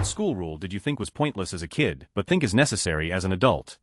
What school rule did you think was pointless as a kid, but think is necessary as an adult?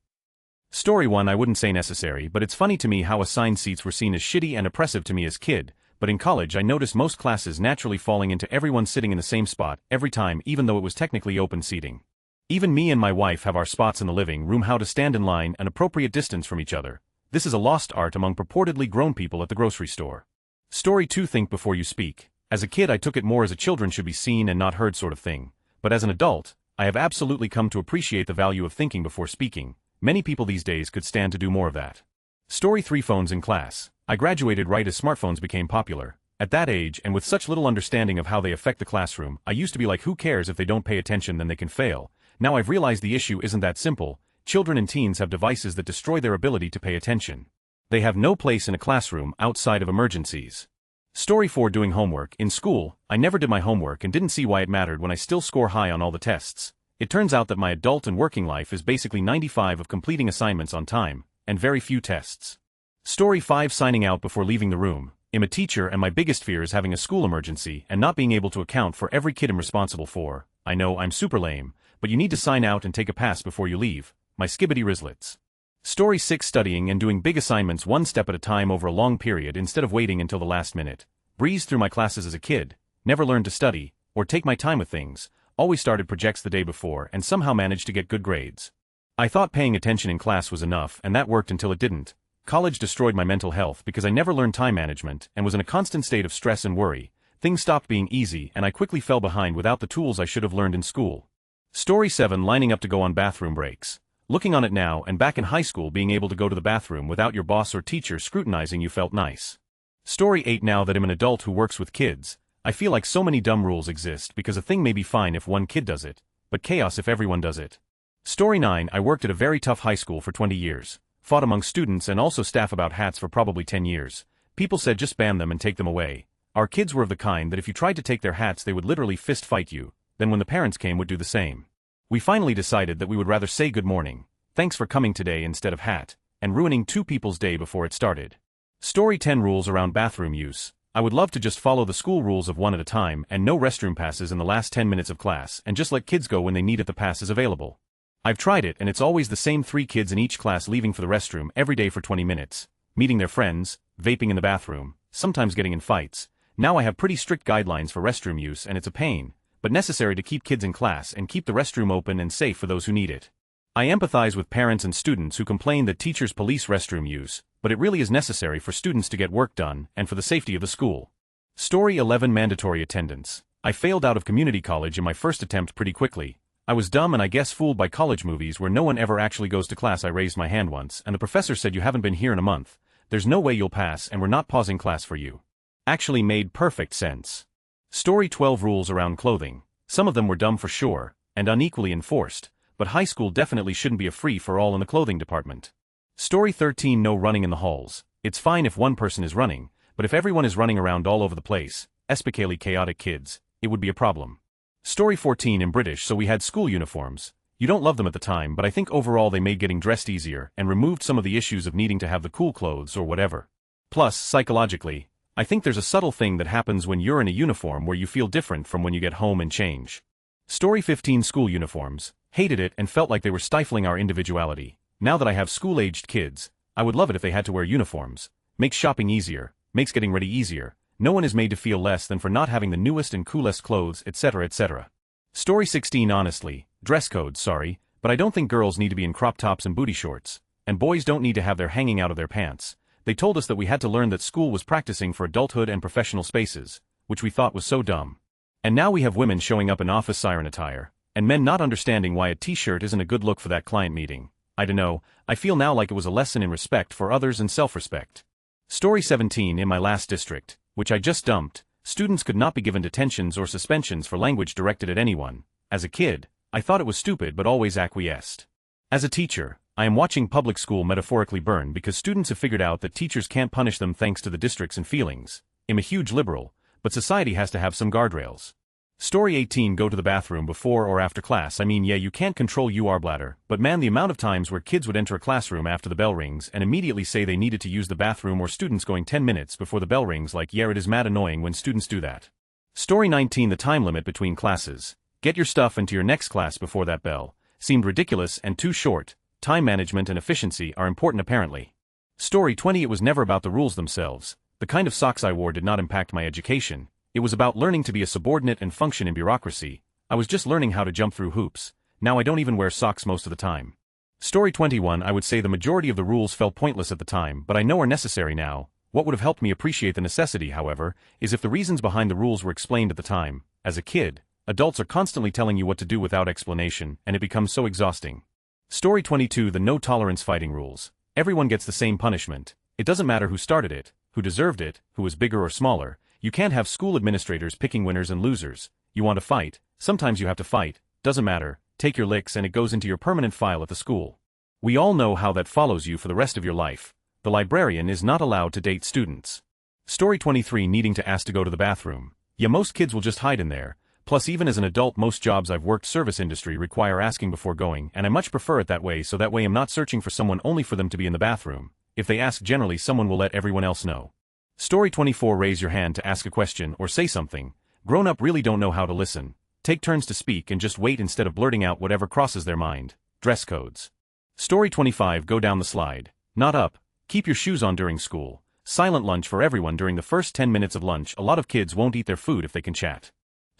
Story 1. I wouldn't say necessary, but it's funny to me how assigned seats were seen as shitty and oppressive to me as kid, but in college I noticed most classes naturally falling into everyone sitting in the same spot, every time, even though it was technically open seating. Even me and my wife have our spots in the living room, how to stand in line, an appropriate distance from each other. This is a lost art among purportedly grown people at the grocery store. Story 2. Think before you speak. As a kid I took it more as a children should be seen and not heard sort of thing. But as an adult, I have absolutely come to appreciate the value of thinking before speaking. Many people these days could stand to do more of that. Story 3. Phones in class. I graduated right as smartphones became popular. At that age, and with such little understanding of how they affect the classroom, I used to be like, who cares if they don't pay attention, then they can fail. Now I've realized the issue isn't that simple. Children and teens have devices that destroy their ability to pay attention. They have no place in a classroom outside of emergencies. Story 4. Doing homework. In school, I never did my homework and didn't see why it mattered when I still score high on all the tests. It turns out that my adult and working life is basically 95% of completing assignments on time, and very few tests. Story 5. Signing out before leaving the room. I'm a teacher and my biggest fear is having a school emergency and not being able to account for every kid I'm responsible for. I know I'm super lame, but you need to sign out and take a pass before you leave. My skibbity rizlets. Story 6. Studying and doing big assignments one step at a time over a long period instead of waiting until the last minute. Breezed through my classes as a kid, never learned to study, or take my time with things, always started projects the day before and somehow managed to get good grades. I thought paying attention in class was enough and that worked until it didn't. College destroyed my mental health because I never learned time management and was in a constant state of stress and worry. Things stopped being easy and I quickly fell behind without the tools I should have learned in school. Story 7. Lining up to go on bathroom breaks. Looking on it now and back in high school, being able to go to the bathroom without your boss or teacher scrutinizing you felt nice. Story 8. Now that I'm an adult who works with kids, I feel like so many dumb rules exist because a thing may be fine if one kid does it, but chaos if everyone does it. Story 9. I worked at a very tough high school for 20 years, fought among students and also staff about hats for probably 10 years. People said just ban them and take them away. Our kids were of the kind that if you tried to take their hats they would literally fist fight you, then when the parents came would do the same. We finally decided that we would rather say good morning, thanks for coming today instead of hat, and ruining two people's day before it started. Story 10. Rules around bathroom use. I would love to just follow the school rules of one at a time and no restroom passes in the last 10 minutes of class and just let kids go when they need it, the pass is available. I've tried it and it's always the same 3 kids in each class leaving for the restroom every day for 20 minutes, meeting their friends, vaping in the bathroom, sometimes getting in fights. Now I have pretty strict guidelines for restroom use and it's a pain, but necessary to keep kids in class and keep the restroom open and safe for those who need it. I empathize with parents and students who complain that teachers police restroom use, but it really is necessary for students to get work done and for the safety of the school. Story 11. Mandatory attendance. I failed out of community college in my first attempt pretty quickly. I was dumb and I guess fooled by college movies where no one ever actually goes to class. I raised my hand once and the professor said, you haven't been here in a month. There's no way you'll pass and we're not pausing class for you. Actually made perfect sense. Story 12. Rules around clothing. Some of them were dumb for sure, and unequally enforced, but high school definitely shouldn't be a free-for-all in the clothing department. Story 13. No running in the halls. It's fine if one person is running, but if everyone is running around all over the place, especially chaotic kids, it would be a problem. Story 14. In British, so we had school uniforms. You don't love them at the time, but I think overall they made getting dressed easier and removed some of the issues of needing to have the cool clothes or whatever. Plus, psychologically, I think there's a subtle thing that happens when you're in a uniform where you feel different from when you get home and change. Story 15. School uniforms. Hated it and felt like they were stifling our individuality. Now that I have school-aged kids, I would love it if they had to wear uniforms. Makes shopping easier, makes getting ready easier. No one is made to feel less than for not having the newest and coolest clothes, etc., etc. Story 16. Honestly, dress codes, sorry, but I don't think girls need to be in crop tops and booty shorts, and boys don't need to have their hanging out of their pants. They told us that we had to learn that school was practicing for adulthood and professional spaces, which we thought was so dumb. And now we have women showing up in office siren attire, and men not understanding why a t-shirt isn't a good look for that client meeting. I dunno, I feel now like it was a lesson in respect for others and self-respect. Story 17. In my last district, which I just dumped, students could not be given detentions or suspensions for language directed at anyone. As a kid, I thought it was stupid but always acquiesced. As a teacher, I am watching public school metaphorically burn because students have figured out that teachers can't punish them thanks to the districts and feelings. I'm a huge liberal, but society has to have some guardrails. Story 18. Go to the bathroom before or after class. I mean, yeah, you can't control your bladder, but man, the amount of times where kids would enter a classroom after the bell rings and immediately say they needed to use the bathroom, or students going 10 minutes before the bell rings, like, yeah, it is mad annoying when students do that. Story 19. The time limit between classes. Get your stuff into your next class before that bell seemed ridiculous and too short. Time management and efficiency are important apparently. Story 20. It was never about the rules themselves. The kind of socks I wore did not impact my education. It was about learning to be a subordinate and function in bureaucracy. I was just learning how to jump through hoops. Now I don't even wear socks most of the time. Story 21. I would say the majority of the rules felt pointless at the time, but I know are necessary now. What would have helped me appreciate the necessity, however, is if the reasons behind the rules were explained at the time. As a kid, adults are constantly telling you what to do without explanation, and it becomes so exhausting. Story 22. The no-tolerance fighting rules. Everyone gets the same punishment. It doesn't matter who started it, who deserved it, who was bigger or smaller. You can't have school administrators picking winners and losers. You want to fight, sometimes you have to fight, doesn't matter, take your licks and it goes into your permanent file at the school. We all know how that follows you for the rest of your life. The librarian is not allowed to date students. Story 23. Needing to ask to go to the bathroom. Yeah, most kids will just hide in there. Plus, even as an adult, most jobs I've worked service industry require asking before going, and I much prefer it that way, so that way I'm not searching for someone only for them to be in the bathroom. If they ask, generally someone will let everyone else know. Story 24. Raise your hand to ask a question or say something. Grown-up really don't know how to listen. Take turns to speak and just wait instead of blurting out whatever crosses their mind. Dress codes. Story 25. Go down the slide. Not up. Keep your shoes on during school. Silent lunch for everyone during the first 10 minutes of lunch. A lot of kids won't eat their food if they can chat.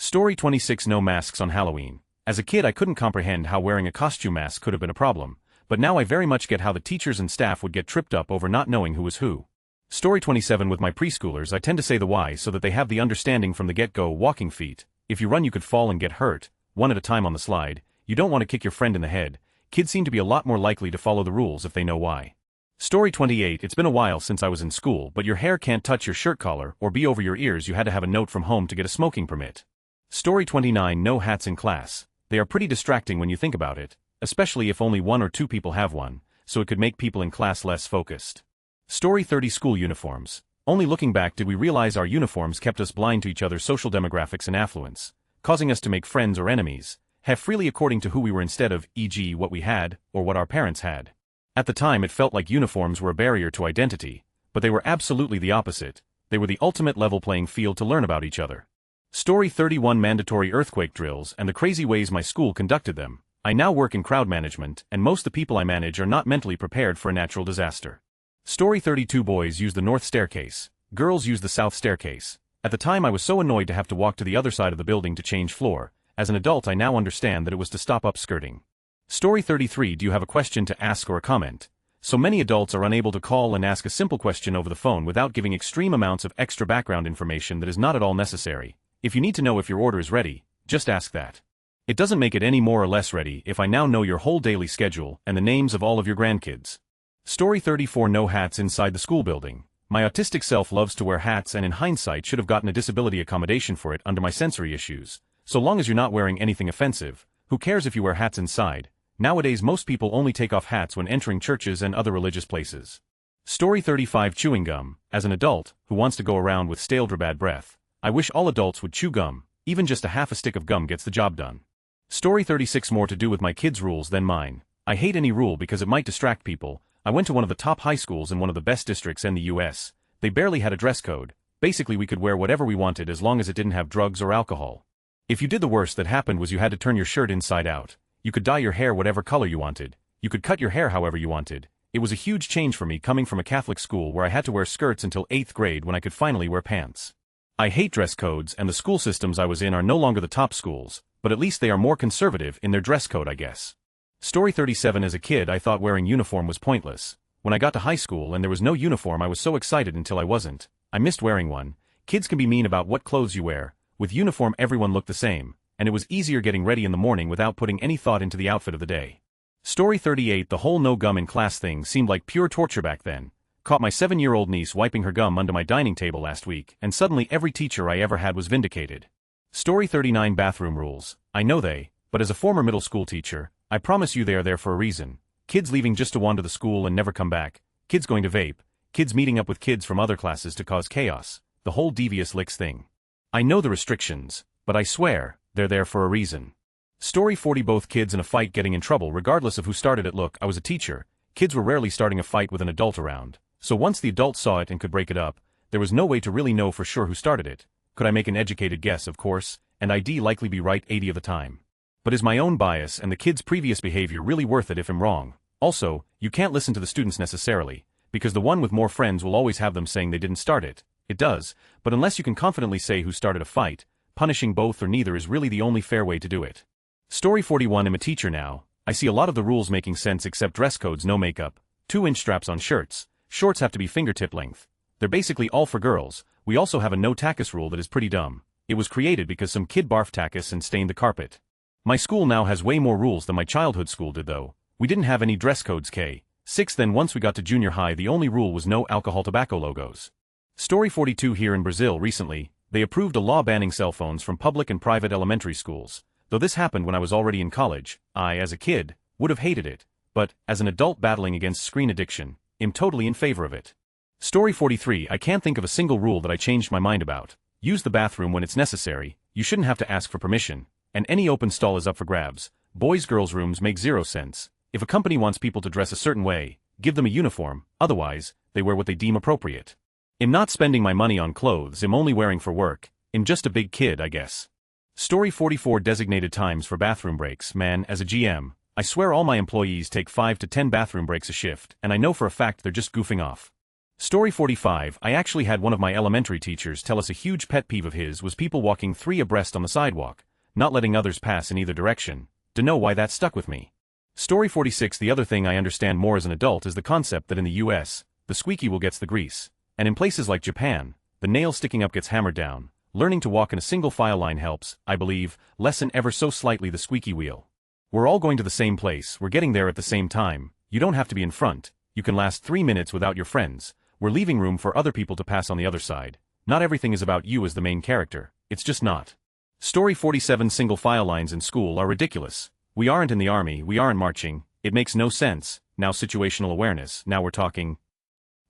Story 26. No masks on Halloween. As a kid I couldn't comprehend how wearing a costume mask could have been a problem, but now I very much get how the teachers and staff would get tripped up over not knowing who was who. Story 27. With my preschoolers I tend to say the why so that they have the understanding from the get-go. Walking feet. If you run you could fall and get hurt, one at a time on the slide. You don't want to kick your friend in the head. Kids seem to be a lot more likely to follow the rules if they know why. Story 28. It's been a while since I was in school, but your hair can't touch your shirt collar or be over your ears. You had to have a note from home to get a smoking permit. Story 29. No hats in class. They are pretty distracting when you think about it, especially if only one or two people have one, so it could make people in class less focused. Story 30. School uniforms. Only looking back did we realize our uniforms kept us blind to each other's social demographics and affluence, causing us to make friends or enemies, have freely according to who we were instead of, e.g. what we had, or what our parents had. At the time it felt like uniforms were a barrier to identity, but they were absolutely the opposite. They were the ultimate level playing field to learn about each other. Story 31. Mandatory earthquake drills and the crazy ways my school conducted them. I now work in crowd management, and most of the people I manage are not mentally prepared for a natural disaster. Story 32. Boys use the north staircase. Girls use the south staircase. At the time I was so annoyed to have to walk to the other side of the building to change floor. As an adult I now understand that it was to stop upskirting. Story 33. Do you have a question to ask or a comment? So many adults are unable to call and ask a simple question over the phone without giving extreme amounts of extra background information that is not at all necessary. If you need to know if your order is ready, just ask that. It doesn't make it any more or less ready if I now know your whole daily schedule and the names of all of your grandkids. Story 34. No hats inside the school building. My autistic self loves to wear hats and in hindsight should have gotten a disability accommodation for it under my sensory issues. So long as you're not wearing anything offensive, who cares if you wear hats inside? Nowadays most people only take off hats when entering churches and other religious places. Story 35. Chewing gum. As an adult, who wants to go around with stale or bad breath, I wish all adults would chew gum. Even just a half a stick of gum gets the job done. Story 36. More to do with my kids' rules than mine. I hate any rule because it might distract people. I went to one of the top high schools in one of the best districts in the US. They barely had a dress code. Basically we could wear whatever we wanted as long as it didn't have drugs or alcohol. If you did, the worst that happened was you had to turn your shirt inside out. You could dye your hair whatever color you wanted. You could cut your hair however you wanted. It was a huge change for me coming from a Catholic school where I had to wear skirts until 8th grade when I could finally wear pants. I hate dress codes, and the school systems I was in are no longer the top schools, but at least they are more conservative in their dress code, I guess. Story 37. As a kid I thought wearing uniform was pointless. When I got to high school and there was no uniform I was so excited until I wasn't. I missed wearing one. Kids can be mean about what clothes you wear. With uniform everyone looked the same, and it was easier getting ready in the morning without putting any thought into the outfit of the day. Story 38. The whole no gum in class thing seemed like pure torture back then. Caught my 7-year-old niece wiping her gum under my dining table last week, and suddenly every teacher I ever had was vindicated. Story 39. Bathroom rules. I know but as a former middle school teacher, I promise you they are there for a reason. Kids leaving just to wander the school and never come back, kids going to vape, kids meeting up with kids from other classes to cause chaos, the whole devious licks thing. I know the restrictions, but I swear, they're there for a reason. Story 40. Both kids in a fight getting in trouble regardless of who started it. Look, I was a teacher. Kids were rarely starting a fight with an adult around, so once the adult saw it and could break it up, there was no way to really know for sure who started it. Could I make an educated guess? Of course. and I'd likely be right 80 of the time. But is my own bias and the kid's previous behavior really worth it if I'm wrong? Also, you can't listen to the students necessarily, because the one with more friends will always have them saying they didn't start it. It does, but unless you can confidently say who started a fight, punishing both or neither is really the only fair way to do it. Story 41. I'm a teacher now. I see a lot of the rules making sense except dress codes, no makeup, 2-inch straps on shirts, shorts have to be fingertip length. They're basically all for girls. We also have a no tacos rule that is pretty dumb. It was created because some kid barfed tacos and stained the carpet. My school now has way more rules than my childhood school did though. We didn't have any dress codes K6 then once we got to junior high the only rule was no alcohol tobacco logos. Story 42. Here in Brazil recently, they approved a law banning cell phones from public and private elementary schools. Though this happened when I was already in college, I, as a kid, would have hated it, but, as an adult battling against screen addiction, am totally in favor of it. Story 43. I can't think of a single rule that I changed my mind about. Use the bathroom when it's necessary, you shouldn't have to ask for permission, and any open stall is up for grabs. Boys-girls rooms make zero sense. If a company wants people to dress a certain way, give them a uniform, otherwise, they wear what they deem appropriate. I'm not spending my money on clothes I'm only wearing for work, I'm just a big kid I guess. Story 44. Designated times for bathroom breaks. Man, as a GM, I swear all my employees take 5 to 10 bathroom breaks a shift, and I know for a fact they're just goofing off. Story 45. I actually had one of my elementary teachers tell us a huge pet peeve of his was people walking 3 abreast on the sidewalk, not letting others pass in either direction. To know why that stuck with me. Story 46. The other thing I understand more as an adult is the concept that in the US, the squeaky wheel gets the grease, and in places like Japan, the nail sticking up gets hammered down. Learning to walk in a single file line helps, I believe, lessen ever so slightly the squeaky wheel. We're all going to the same place, we're getting there at the same time, you don't have to be in front, you can last 3 minutes without your friends, we're leaving room for other people to pass on the other side. Not everything is about you as the main character, it's just not. Story 47. Single file lines in school are ridiculous. We aren't in the army, we aren't marching, it makes no sense. Now situational awareness, now we're talking.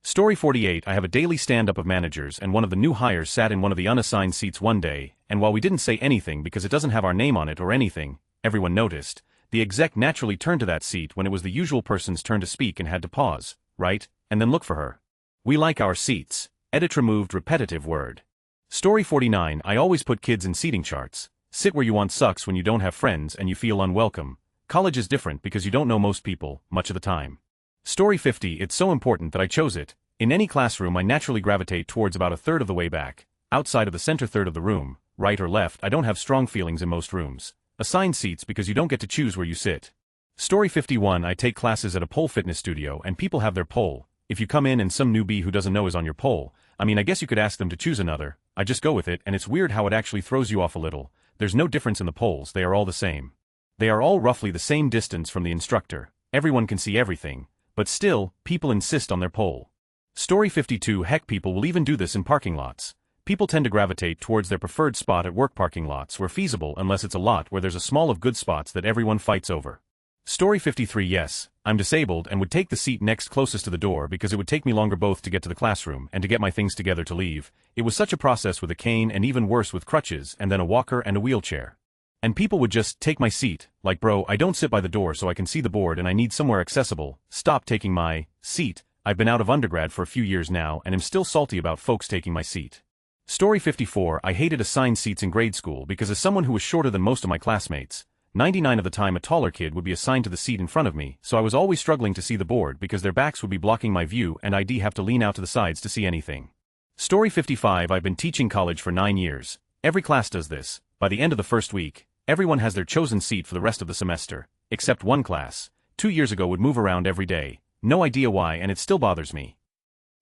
Story 48. I have a daily stand-up of managers and one of the new hires sat in one of the unassigned seats one day, and while we didn't say anything because it doesn't have our name on it or anything, everyone noticed. The exec naturally turned to that seat when it was the usual person's turn to speak and had to pause, right, and then look for her. We like our seats. Edit removed repetitive word. Story 49. I always put kids in seating charts. Sit where you want sucks when you don't have friends and you feel unwelcome. College is different because you don't know most people, much of the time. Story 50. It's so important that I chose it. In any classroom I naturally gravitate towards about a third of the way back, outside of the center third of the room, right or left. I don't have strong feelings in most rooms. Assigned seats because you don't get to choose where you sit. Story 51. I take classes at a pole fitness studio and people have their pole. If you come in and some newbie who doesn't know is on your pole, I mean I guess you could ask them to choose another, I just go with it and it's weird how it actually throws you off a little. There's no difference in the poles, they are all the same. They are all roughly the same distance from the instructor, everyone can see everything, but still, people insist on their pole. Story 52. Heck, people will even do this in parking lots. People tend to gravitate towards their preferred spot at work parking lots where feasible unless it's a lot where there's a small of good spots that everyone fights over. Story 53. Yes, I'm disabled and would take the seat next closest to the door because it would take me longer both to get to the classroom and to get my things together to leave. It was such a process with a cane and even worse with crutches and then a walker and a wheelchair. And people would just take my seat, like bro, I don't sit by the door so I can see the board and I need somewhere accessible, stop taking my seat. I've been out of undergrad for a few years now and am still salty about folks taking my seat. Story 54. I hated assigned seats in grade school because as someone who was shorter than most of my classmates, 99 of the time a taller kid would be assigned to the seat in front of me, so I was always struggling to see the board because their backs would be blocking my view and I'd have to lean out to the sides to see anything. Story 55. I've been teaching college for 9 years. Every class does this. By the end of the first week, everyone has their chosen seat for the rest of the semester, except one class, 2 years ago would move around every day. No idea why and it still bothers me.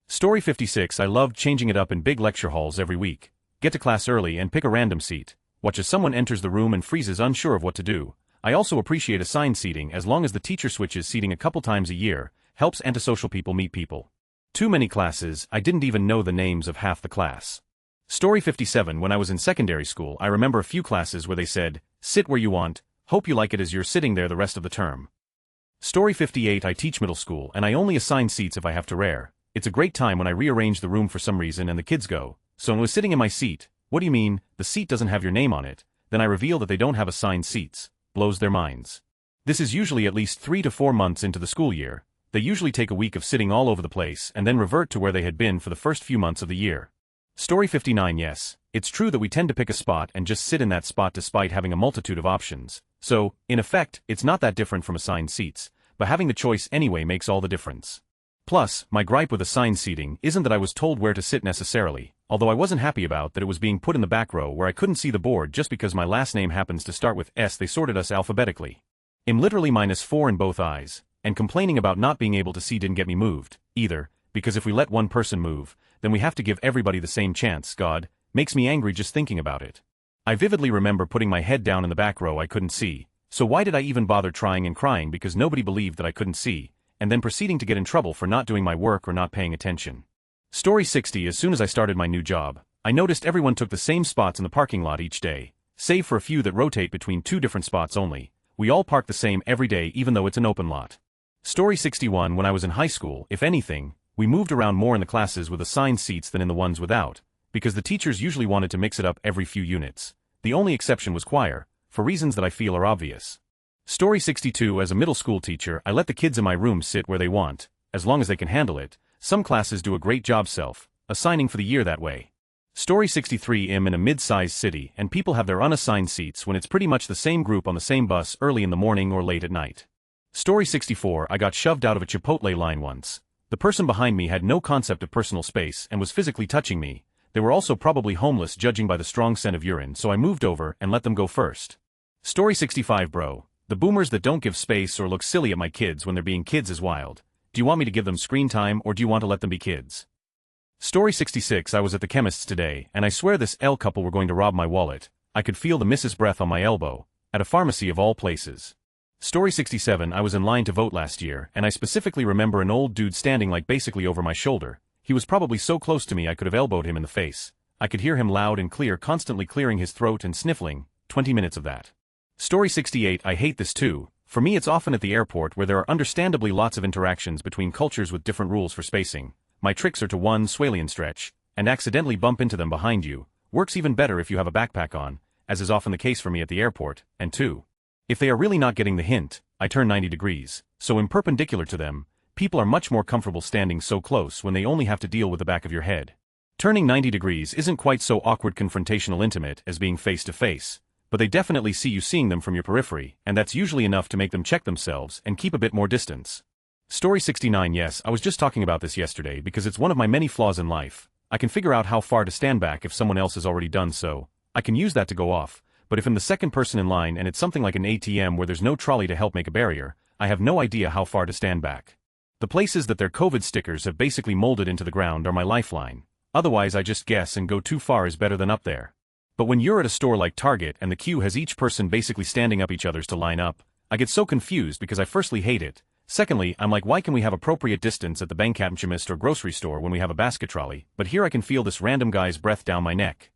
Story 56. I loved changing it up in big lecture halls every week. Get to class early and pick a random seat. Watch as someone enters the room and freezes unsure of what to do. I also appreciate assigned seating as long as the teacher switches seating a couple times a year, helps antisocial people meet people. Too many classes, I didn't even know the names of half the class. Story 57. When I was in secondary school, I remember a few classes where they said, sit where you want, hope you like it as you're sitting there the rest of the term. Story 58. I teach middle school and I only assign seats if I have to rare. It's a great time when I rearrange the room for some reason and the kids go, so I was sitting in my seat, what do you mean, the seat doesn't have your name on it? Then I reveal that they don't have assigned seats. Blows their minds. This is usually at least 3 to 4 months into the school year. They usually take a week of sitting all over the place and then revert to where they had been for the first few months of the year. Story 59. Yes, it's true that we tend to pick a spot and just sit in that spot despite having a multitude of options. So, in effect, it's not that different from assigned seats, but having the choice anyway makes all the difference. Plus, my gripe with assigned seating isn't that I was told where to sit necessarily, although I wasn't happy about that it was being put in the back row where I couldn't see the board just because my last name happens to start with S. They sorted us alphabetically. I'm literally -4 in both eyes, and complaining about not being able to see didn't get me moved, either, because if we let one person move, then we have to give everybody the same chance. God, makes me angry just thinking about it. I vividly remember putting my head down in the back row I couldn't see, so why did I even bother trying and crying because nobody believed that I couldn't see, and then proceeding to get in trouble for not doing my work or not paying attention. Story 60. As soon as I started my new job, I noticed everyone took the same spots in the parking lot each day, save for a few that rotate between 2 different spots only. We all park the same every day even though it's an open lot. Story 61. When I was in high school, if anything, we moved around more in the classes with assigned seats than in the ones without, because the teachers usually wanted to mix it up every few units. The only exception was choir, for reasons that I feel are obvious. Story 62. As a middle school teacher, I let the kids in my room sit where they want, as long as they can handle it. Some classes do a great job assigning for the year that way. Story 63. I'm in a mid-sized city and people have their unassigned seats when it's pretty much the same group on the same bus early in the morning or late at night. Story 64. I got shoved out of a Chipotle line once. The person behind me had no concept of personal space and was physically touching me. They were also probably homeless judging by the strong scent of urine, so I moved over and let them go first. Story 65. Bro, the boomers that don't give space or look silly at my kids when they're being kids is wild. Do you want me to give them screen time or do you want to let them be kids? Story 66. I was at the chemist's today and I swear this L couple were going to rob my wallet. I could feel the missus' breath on my elbow, at a pharmacy of all places. Story 67. I was in line to vote last year and I specifically remember an old dude standing like basically over my shoulder. He was probably so close to me I could have elbowed him in the face. I could hear him loud and clear, constantly clearing his throat and sniffling. 20 minutes of that. Story 68. I hate this too. For me it's often at the airport where there are understandably lots of interactions between cultures with different rules for spacing. My tricks are to 1. Swale and stretch, and accidentally bump into them behind you. Works even better if you have a backpack on, as is often the case for me at the airport. And 2. If they are really not getting the hint, I turn 90 degrees, so I'm perpendicular to them. People are much more comfortable standing so close when they only have to deal with the back of your head. Turning 90 degrees isn't quite so awkward, confrontational, intimate as being face to face, but they definitely see you seeing them from your periphery, and that's usually enough to make them check themselves and keep a bit more distance. Story 69. Yes, I was just talking about this yesterday because it's one of my many flaws in life. I can figure out how far to stand back if someone else has already done so. I can use that to go off, but if I'm the second person in line and it's something like an ATM where there's no trolley to help make a barrier, I have no idea how far to stand back. The places that their COVID stickers have basically molded into the ground are my lifeline. Otherwise I just guess and go too far is better than up there. But when you're at a store like Target and the queue has each person basically standing up each other's to line up, I get so confused because I firstly hate it. Secondly, I'm like, why can we have appropriate distance at the Bankatmchemist or grocery store when we have a basket trolley, but here I can feel this random guy's breath down my neck.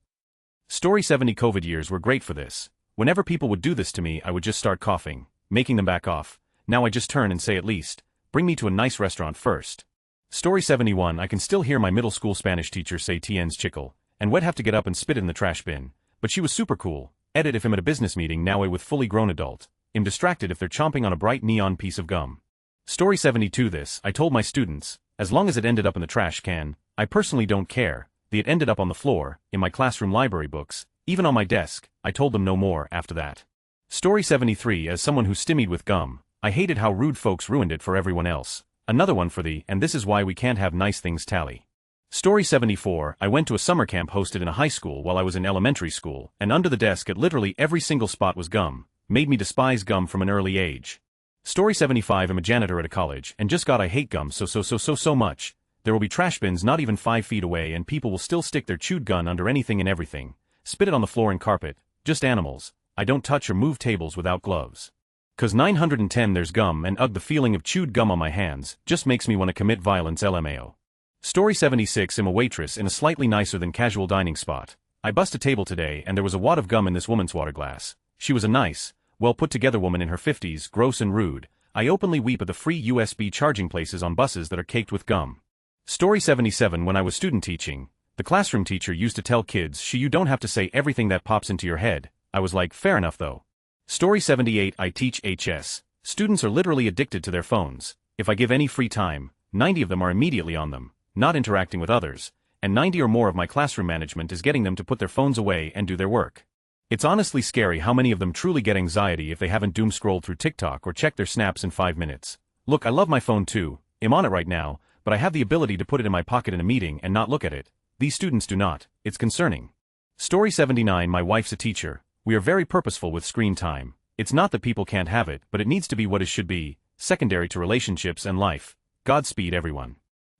Story 70. COVID years were great for this. Whenever people would do this to me I would just start coughing, making them back off. Now I just turn and say, at least, bring me to a nice restaurant first. Story 71. I can still hear my middle school Spanish teacher say "Tiens chicle," and would have to get up and spit it in the trash bin, but she was super cool. Edit if I'm at a business meeting now with fully grown adult. I'm distracted if they're chomping on a bright neon piece of gum. Story 72. This, I told my students, as long as it ended up in the trash can, I personally don't care. It ended up on the floor, in my classroom library books, even on my desk. I told them no more after that. Story 73. As someone who stymied with gum, I hated how rude folks ruined it for everyone else. Another one for the, and this is why we can't have nice things tally. Story 74. I went to a summer camp hosted in a high school while I was in elementary school, and under the desk at literally every single spot was gum. Made me despise gum from an early age. Story 75. I'm a janitor at a college, and just God I hate gum so much. There will be trash bins not even 5 feet away and people will still stick their chewed gum under anything and everything. Spit it on the floor and carpet. Just animals. I don't touch or move tables without gloves. 'Cause 910 there's gum and ugh, the feeling of chewed gum on my hands just makes me want to commit violence. LMAO. Story 76. I'm a waitress in a slightly nicer than casual dining spot. I bust a table today and there was a wad of gum in this woman's water glass. She was a nice, well put together woman in her 50s, gross and rude. I openly weep at the free USB charging places on buses that are caked with gum. Story 77. When I was student teaching, the classroom teacher used to tell kids, you don't have to say everything that pops into your head. I was like, fair enough though. Story 78. I teach HS. Students are literally addicted to their phones. If I give any free time, 90 of them are immediately on them, not interacting with others, and 90 or more of my classroom management is getting them to put their phones away and do their work. It's honestly scary how many of them truly get anxiety if they haven't doom-scrolled through TikTok or checked their snaps in 5 minutes. Look, I love my phone too, I'm on it right now, but I have the ability to put it in my pocket in a meeting and not look at it. These students do not. It's concerning. Story 79. My wife's a teacher. We are very purposeful with screen time. It's not that people can't have it, but it needs to be what it should be, secondary to relationships and life. Godspeed everyone.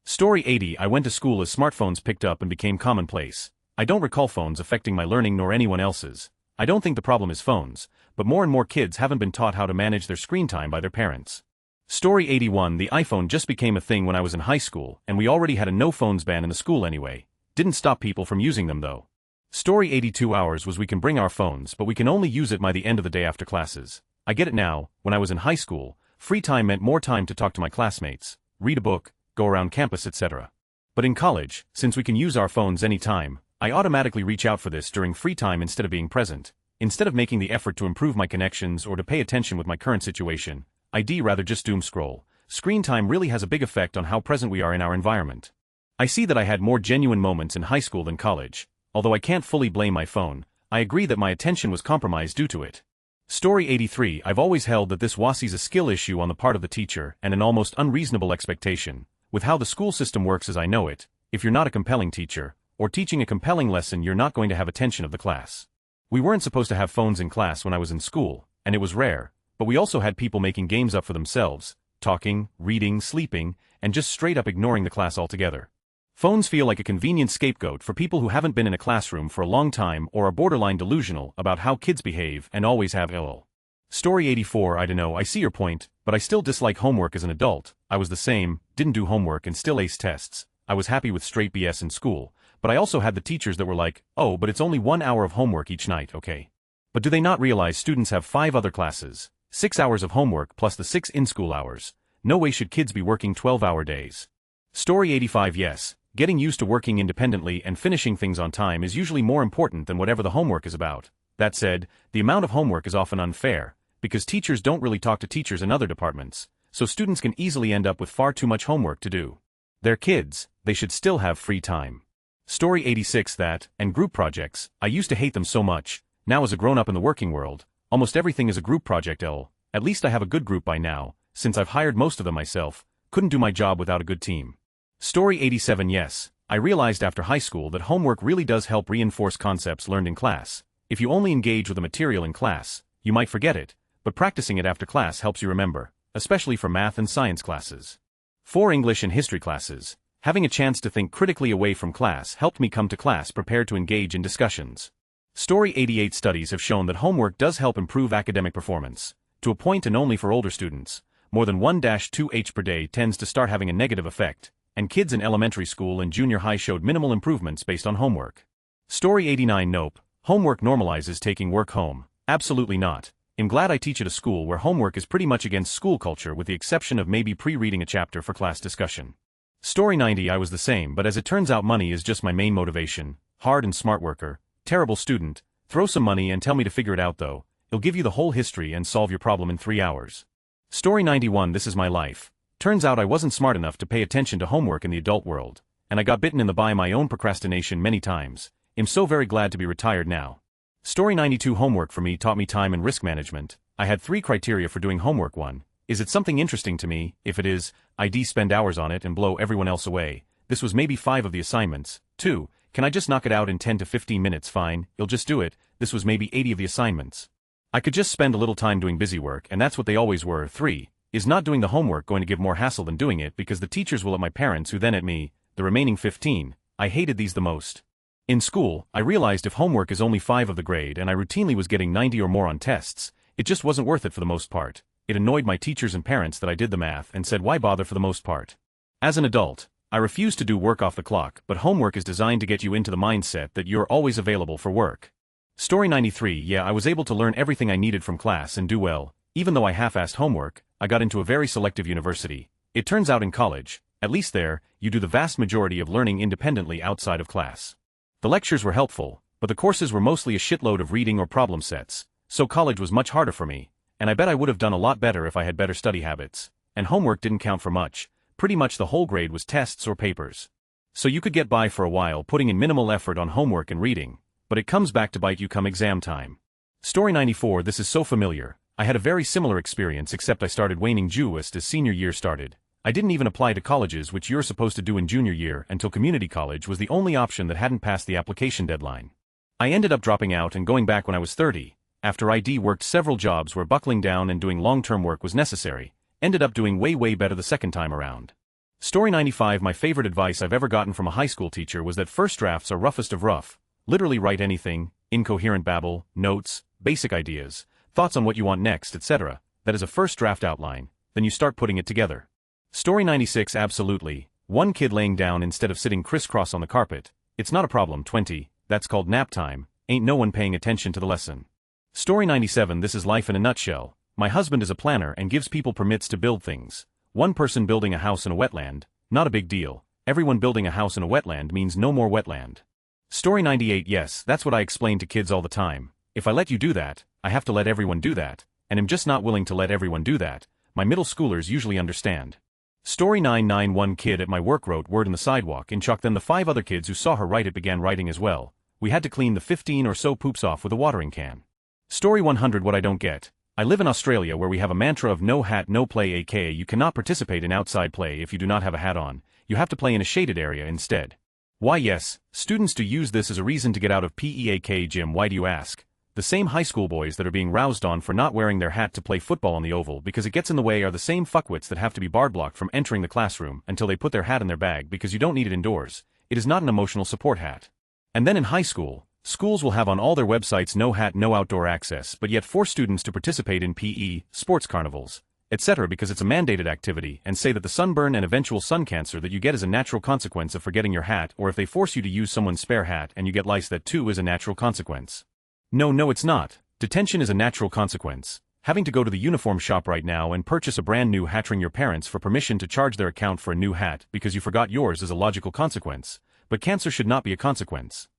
Story 80. I went to school as smartphones picked up and became commonplace. I don't recall phones affecting my learning nor anyone else's. I don't think the problem is phones, but more and more kids haven't been taught how to manage their screen time by their parents. Story 81. The iPhone just became a thing when I was in high school, and we already had a no phones ban in the school anyway. Didn't stop people from using them though. Story 82. Ours was we can bring our phones, but we can only use it by the end of the day after classes. I get it now. When I was in high school, free time meant more time to talk to my classmates, read a book, go around campus, etc. But in college, since we can use our phones anytime, I automatically reach out for this during free time instead of being present. Instead of making the effort to improve my connections or to pay attention with my current situation, I'd rather just doom scroll. Screen time really has a big effect on how present we are in our environment. I see that I had more genuine moments in high school than college. Although I can't fully blame my phone, I agree that my attention was compromised due to it. Story 83. I've always held that this was a skill issue on the part of the teacher and an almost unreasonable expectation. With how the school system works as I know it, if you're not a compelling teacher, or teaching a compelling lesson, you're not going to have attention of the class. We weren't supposed to have phones in class when I was in school, and it was rare, but we also had people making games up for themselves, talking, reading, sleeping, and just straight up ignoring the class altogether. Phones feel like a convenient scapegoat for people who haven't been in a classroom for a long time or are borderline delusional about how kids behave and always have ill. Story 84. I dunno, I see your point, but I still dislike homework as an adult. I was the same, didn't do homework and still aced tests. I was happy with straight BS in school, but I also had the teachers that were like, oh, but it's only 1 hour of homework each night, okay? But do they not realize students have 5 other classes, 6 hours of homework plus the 6 in-school hours? No way should kids be working 12-hour days. Story 85. Yes, getting used to working independently and finishing things on time is usually more important than whatever the homework is about. That said, the amount of homework is often unfair, because teachers don't really talk to teachers in other departments, so students can easily end up with far too much homework to do. They're kids, they should still have free time. Story 86. That, and group projects, I used to hate them so much. Now as a grown-up in the working world, almost everything is a group project. At least I have a good group by now, since I've hired most of them myself. Couldn't do my job without a good team. Story 87. Yes, I realized after high school that homework really does help reinforce concepts learned in class. If you only engage with the material in class, you might forget it, but practicing it after class helps you remember, especially for math and science classes. For English and history classes, having a chance to think critically away from class helped me come to class prepared to engage in discussions. Story 88. Studies have shown that homework does help improve academic performance, to a point, and only for older students. More than 1-2 per day tends to start having a negative effect, and kids in elementary school and junior high showed minimal improvements based on homework. Story 89. Nope, homework normalizes taking work home. Absolutely not. I'm glad I teach at a school where homework is pretty much against school culture with the exception of maybe pre-reading a chapter for class discussion. Story 90. I was the same, but as it turns out money is just my main motivation. Hard and smart worker, terrible student, throw some money and tell me to figure it out though. It'll give you the whole history and solve your problem in 3 hours. Story 91. This is my life. Turns out I wasn't smart enough to pay attention to homework in the adult world, and I got bitten in the by my own procrastination many times. I'm so very glad to be retired now. Story 92. Homework for me taught me time and risk management. I had 3 criteria for doing homework. 1. Is it something interesting to me? If it is, I'd spend hours on it and blow everyone else away. This was maybe 5 of the assignments. 2. Can I just knock it out in 10 to 15 minutes? Fine, you'll just do it. This was maybe 80 of the assignments. I could just spend a little time doing busy work, and that's what they always were. 3. Is not doing the homework going to give more hassle than doing it because the teachers will at my parents who then at me? The remaining 15. I hated these the most. In school, I realized if homework is only 5 of the grade and I routinely was getting 90 or more on tests, it just wasn't worth it for the most part. It annoyed my teachers and parents that I did the math and said why bother for the most part. As an adult, I refuse to do work off the clock, but homework is designed to get you into the mindset that you're always available for work. Story 93. Yeah, I was able to learn everything I needed from class and do well. Even though I half-assed homework, I got into a very selective university. It turns out in college, at least there, you do the vast majority of learning independently outside of class. The lectures were helpful, but the courses were mostly a shitload of reading or problem sets, so college was much harder for me, and I bet I would have done a lot better if I had better study habits. And homework didn't count for much. Pretty much the whole grade was tests or papers. So you could get by for a while putting in minimal effort on homework and reading, but it comes back to bite you come exam time. Story 94. This is so familiar. I had a very similar experience, except I started waning Jewist as senior year started. I didn't even apply to colleges, which you're supposed to do in junior year, until community college was the only option that hadn't passed the application deadline. I ended up dropping out and going back when I was 30, after I'd worked several jobs where buckling down and doing long-term work was necessary. Ended up doing way better the second time around. Story 95. My favorite advice I've ever gotten from a high school teacher was that first drafts are roughest of rough. Literally write anything, incoherent babble, notes, basic ideas, thoughts on what you want next, etc. That is a first draft outline, then you start putting it together. Story 96. Absolutely. One kid laying down instead of sitting crisscross on the carpet. It's not a problem. 20. That's called nap time. Ain't no one paying attention to the lesson. Story 97. This is life in a nutshell. My husband is a planner and gives people permits to build things. One person building a house in a wetland, not a big deal. Everyone building a house in a wetland means no more wetland. Story 98. Yes, that's what I explain to kids all the time. If I let you do that, I have to let everyone do that, and I'm just not willing to let everyone do that. My middle schoolers usually understand. Story 99. One kid at my work wrote word in the sidewalk in chalk, then the 5 other kids who saw her write it began writing as well. We had to clean the 15 or so poops off with a watering can. Story 100. What I don't get. I live in Australia where we have a mantra of no hat no play, aka you cannot participate in outside play if you do not have a hat on. You have to play in a shaded area instead. Why yes, students do use this as a reason to get out of PEAK gym. Why do you ask? The same high school boys that are being roused on for not wearing their hat to play football on the oval because it gets in the way are the same fuckwits that have to be barred blocked from entering the classroom until they put their hat in their bag because you don't need it indoors. It is not an emotional support hat. And then in high school, schools will have on all their websites no hat no outdoor access, but yet force students to participate in PE, sports carnivals, etc. because it's a mandated activity, and say that the sunburn and eventual sun cancer that you get is a natural consequence of forgetting your hat, or if they force you to use someone's spare hat and you get lice, that too is a natural consequence. No it's not. Detention is a natural consequence. Having to go to the uniform shop right now and purchase a brand new hat, ring your parents for permission to charge their account for a new hat because you forgot yours is a logical consequence, but cancer should not be a consequence.